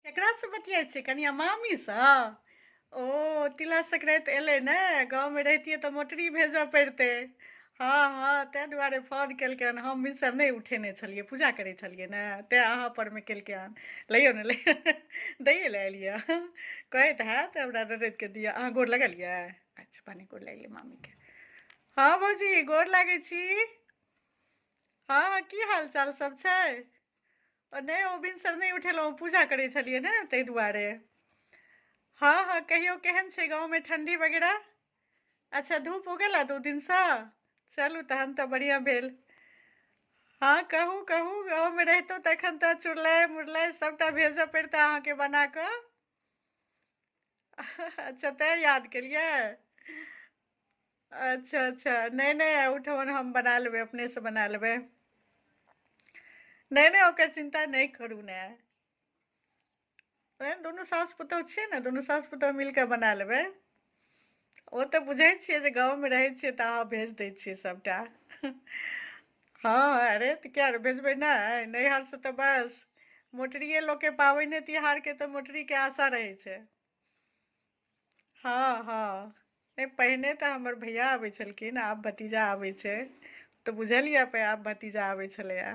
केकरा से बतियाइ छियै कनिया मामी सँ? ओ तिला संक्रांति एलै ने, गाँवमे रहितियै तऽ मोटरी भेजऽ पड़ितै। हाँ हाँ, ताहि दुआरे फोन केलकै हन। हम भिनसर नहि उठेने छलियै, पूजा करै छलियै ने, तेँ अहाँ परमे केलकै हन। लइयौ ने लइयौ दैये लए एलियै कहैत हैत हमरा ननदिके दिअ। अहाँ गोर लगलियै? अच्छा पानी गोर लगलियै मामीके। हाँ भौजी गोर लागै छी। हाँ हाँ, की हाल चाल सब छै? नहि ओ भिनसर नहि उठेलहुँ, पूजा करै छलियै ने ताहि दुआरे। हाँ हाँ, कहियौ केहन छै गाँवमे ठण्डी वगैरह? अच्छा धूप उगल 2 दिनसँ? चलू तहन तऽ बढ़िआँ भेल। हाँ कहू कहू, गाँवमे रहितहुँ तखन तऽ चुड़लाइ मुड़लाइ सभटा भेजऽ पड़ितै अहाँके बना कऽ। अच्छा तैँ याद केलियै। अच्छा अच्छा, नहि नहि, ओहिठमन हम बना लेबै, अपनेसँ बना लेबै। नहि नहि, ओकर चिन्ता नहि करू ने। दुनू सास पुतोह छियै ने, दुनू सास पुतोह मिल कऽ बना लेबै। ओ तऽ बुझै छियै जे गाँवमे रहै छियै तऽ अहाँ भेज दै छियै सभटा। हाँ अरे तऽ क्या रे, भेजबै नहि? नैहरसँ तऽ बस मोटरिए लोकके पाबनि तिहारके तऽ मोटरीके आशा रहै छै। हाँ हाँ, नहि पहिने तऽ हमर भैया आबै छलखिन, आब भतीजा आबै छै। तऽ बुझलियै आब भतीजा आबै छलैए।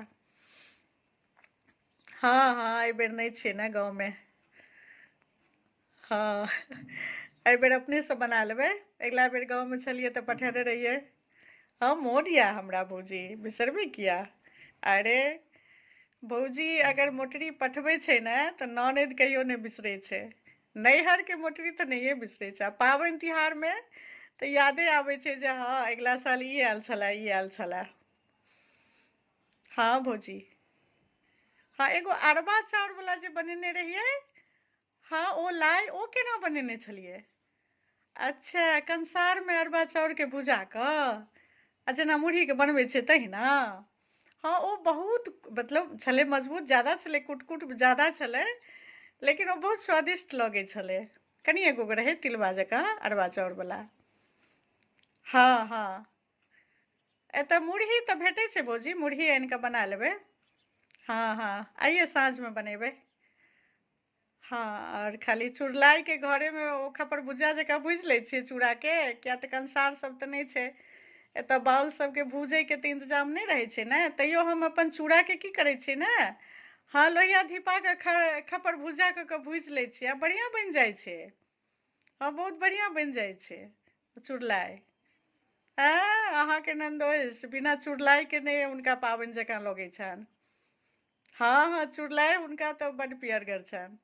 हाँ हाँ, एहिबेर नहि छियै ने गाँवमे। हाँ एहिबेर अपनेसँ बना लेबै। अगिला बेर गाँवमे छलियै तऽ पठेने रहियै। हाँ मोन यऽ हमरा भौजी, बिसरबै किया। अरे भौजी अगर मोटरी पठबै छै ने तऽ ननदि कहियो नहि बिसरै छै। नैहरके मोटरी तऽ नहिए बिसरै छै, आ पाबनि तिहारमे तऽ यादे आबै छै जे हाँ अगिला साल ई आयल छलए ई आयल छलए। हाँ भौजी। हाँ एगो अरबा चाउरवला जे बनेने रहियै, हाँ ओ लाइ, ओ केना बनेने छलियै? अच्छा कंसारमे अरबा चाउरके भुजा कऽ, आ जेना मुरहीके बनबै छै तहिना? हाँ ओ बहुत मतलब छलै मजबूत, ज़्यादा छलै, कुट ज़्यादा छलै, लेकिन ओ बहुत स्वादिष्ट लगै छलै। कनि एगो रहै तिलबा जकाँ अरबा चाउरवला। हाँ हाँ, एतऽ मुरही तऽ भेटै छै भौजी, मुरही आनि कऽ बना लेबै। हाँ हाँ, आइए साँझमे बनेबै। हाँ, और खाली चुड़लाइके घरेमे ओ खपर भुजा जकाँ भूजि लै छियै चूड़ाके, किया तऽ कंसार सब तऽ नहि छै एतऽ, बाउल सबके भूजैके तऽ इन्तजाम नहि रहै छै ने। तैयो हम अपन चूड़ाके की करै छियै ने, हाँ लोहिया धीपा कऽ खपर भुजा कऽ भूजि लै छियै, आ बढ़िआँ बनि जाइ छै। हाँ बहुत बढ़िआँ बनि जाइ छै चुड़लाइ। अहाँके नन्दोइस बिना चुड़लाइके नहि हुनका पाबनि जकाँ लगै छनि। हाँ हाँ, चुड़लाइ हुनका तऽ बड्ड पियरगर छनि।